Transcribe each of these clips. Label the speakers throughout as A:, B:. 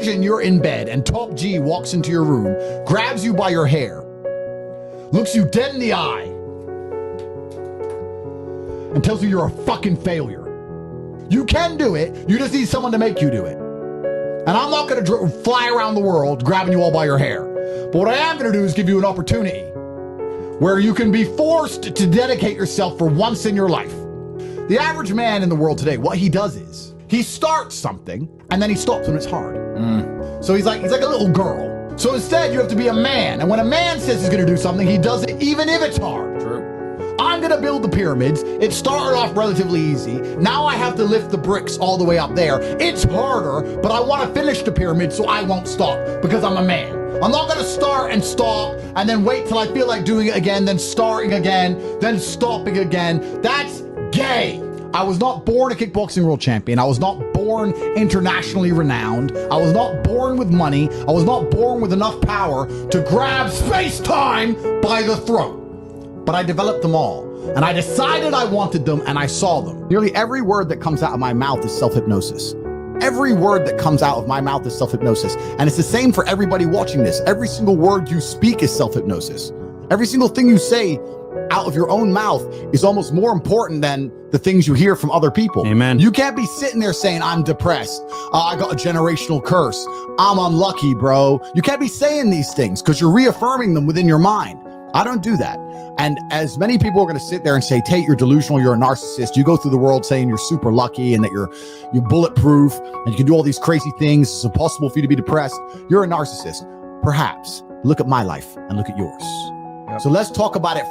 A: Imagine you're in bed and Top G walks into your room, grabs you by your hair, looks you dead in the eye, and tells you you're a fucking failure. You can do it, you just need someone to make you do it. And I'm not gonna fly around the world grabbing you all by your hair. But what I am gonna do is give you an opportunity where you can be forced to dedicate yourself for once in your life. The average man in the world today, what he does is, he starts something and then he stops when it's hard. So he's like a little girl. So instead you have to be a man. And when a man says he's gonna do something, he does it even if it's hard.
B: True.
A: I'm gonna build the pyramids. It started off relatively easy. Now I have to lift the bricks all the way up there. It's harder, but I wanna finish the pyramid so I won't stop because I'm a man. I'm not gonna start and stop and then wait till I feel like doing it again, then starting again, then stopping again. That's gay. I was not born a kickboxing world champion. I was not born internationally renowned. I was not born with money. I was not born with enough power to grab space-time by the throat. But I developed them all. And I decided I wanted them and I saw them. Nearly every word that comes out of my mouth is self-hypnosis. Every word that comes out of my mouth is self-hypnosis. And it's the same for everybody watching this. Every single word you speak is self-hypnosis. Every single thing you say out of your own mouth is almost more important than the things you hear from other people.
B: Amen.
A: You can't be sitting there saying, I'm depressed. I got a generational curse. I'm unlucky, bro. You can't be saying these things because you're reaffirming them within your mind. I don't do that. And as many people are going to sit there and say, Tate, you're delusional, you're a narcissist. You go through the world saying you're super lucky and that you're bulletproof and you can do all these crazy things. It's impossible for you to be depressed. You're a narcissist. Perhaps. Look at my life and look at yours. So let's talk about it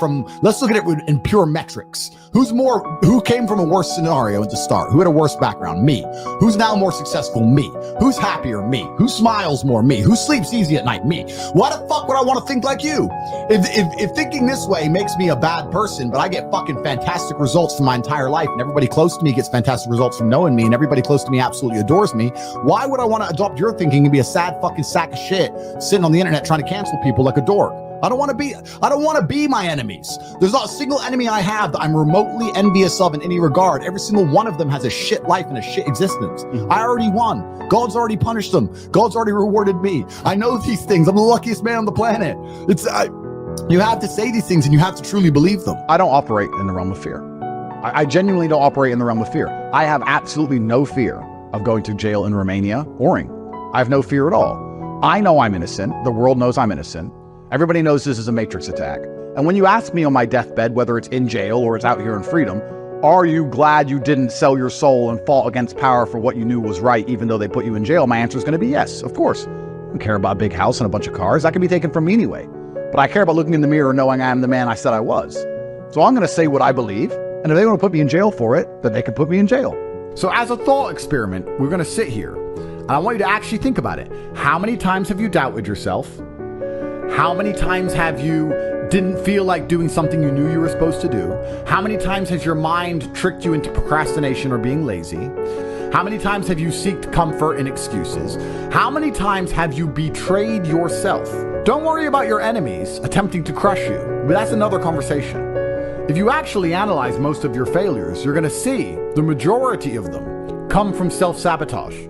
A: let's look at it in pure metrics. Who came from a worse scenario at the start? Who had a worse background? Me. Who's now more successful? Me. Who's happier? Me. Who smiles more? Me. Who sleeps easy at night? Me. Why the fuck would I want to think like you? If thinking this way makes me a bad person, but I get fucking fantastic results from my entire life and everybody close to me gets fantastic results from knowing me and everybody close to me absolutely adores me, why would I want to adopt your thinking and be a sad fucking sack of shit sitting on the internet trying to cancel people like a dork? I don't want to be my enemies. There's not a single enemy I have that I'm remotely envious of in any regard. Every single one of them has a shit life and a shit existence. I already won. God's already punished them. God's already rewarded me. I know these things. I'm the luckiest man on the planet. You have to say these things and you have to truly believe them.
C: I don't operate in the realm of fear. I genuinely don't operate in the realm of fear. I have absolutely no fear of going to jail in Romania or I have no fear at all. I know I'm innocent. The world knows I'm innocent. Everybody knows this is a Matrix attack. And when you ask me on my deathbed, whether it's in jail or it's out here in freedom, are you glad you didn't sell your soul and fought against power for what you knew was right, even though they put you in jail? My answer is going to be yes, of course. I don't care about a big house and a bunch of cars. That can be taken from me anyway. But I care about looking in the mirror knowing I am the man I said I was. So I'm going to say what I believe. And if they want to put me in jail for it, then they can put me in jail.
A: So as a thought experiment, we're going to sit here and I want you to actually think about it. How many times have you doubted yourself? How many times have you didn't feel like doing something you knew you were supposed to do? How many times has your mind tricked you into procrastination or being lazy? How many times have you sought comfort in excuses? How many times have you betrayed yourself? Don't worry about your enemies attempting to crush you, but that's another conversation. If you actually analyze most of your failures, you're going to see the majority of them come from self-sabotage.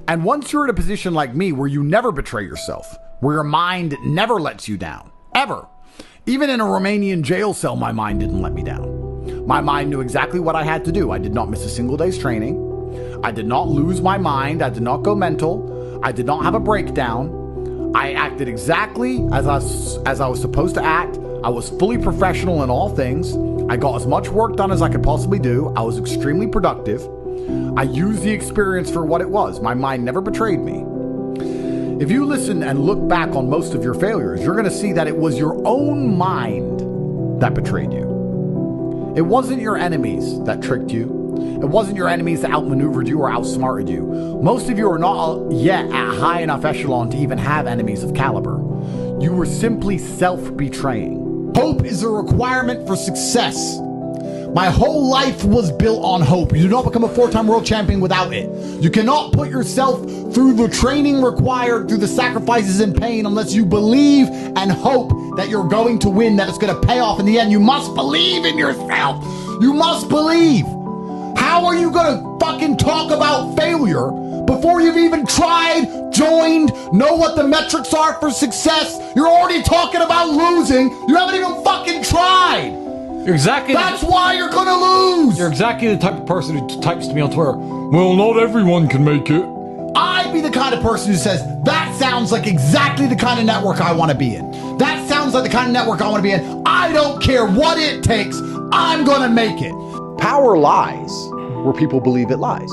A: And once you're in a position like me where you never betray yourself, where your mind never lets you down, ever. Even in a Romanian jail cell, my mind didn't let me down. My mind knew exactly what I had to do. I did not miss a single day's training. I did not lose my mind. I did not go mental. I did not have a breakdown. I acted exactly as I was supposed to act. I was fully professional in all things. I got as much work done as I could possibly do. I was extremely productive. I used the experience for what it was. My mind never betrayed me. If you listen and look back on most of your failures, you're going to see that it was your own mind that betrayed you. It wasn't your enemies that tricked you. It wasn't your enemies that outmaneuvered you or outsmarted you. Most of you are not yet at high enough echelon to even have enemies of caliber. You were simply self-betraying. Hope is a requirement for success. My whole life was built on hope. You do not become a 4-time world champion without it. You cannot put yourself through the training required, through the sacrifices and pain, unless you believe and hope that you're going to win, that it's going to pay off in the end. You must believe in yourself. You must believe. How are you going to fucking talk about failure before you've even tried joined, know what the metrics are for success. You're already talking about losing. You haven't even fucking tried. That's why you're gonna lose.
B: You're exactly the type of person who types to me on Twitter, well, not everyone can make it.
A: I'd be the kind of person who says, that sounds like exactly the kind of network I want to be in. That sounds like the kind of network I want to be in. I don't care what it takes. I'm gonna make it.
C: Power lies where people believe it lies.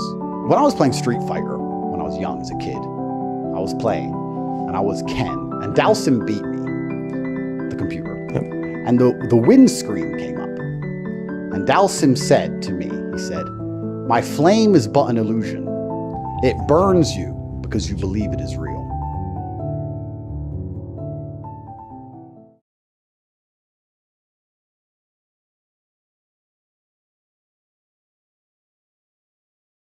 C: When I was playing Street Fighter, when I was young as a kid, I was playing, and I was Ken, and Dalsim beat me, the computer.
B: Yep.
C: And the win screen came up. And Dalsim said to me, he said, my flame is but an illusion. It burns you because you believe it is real.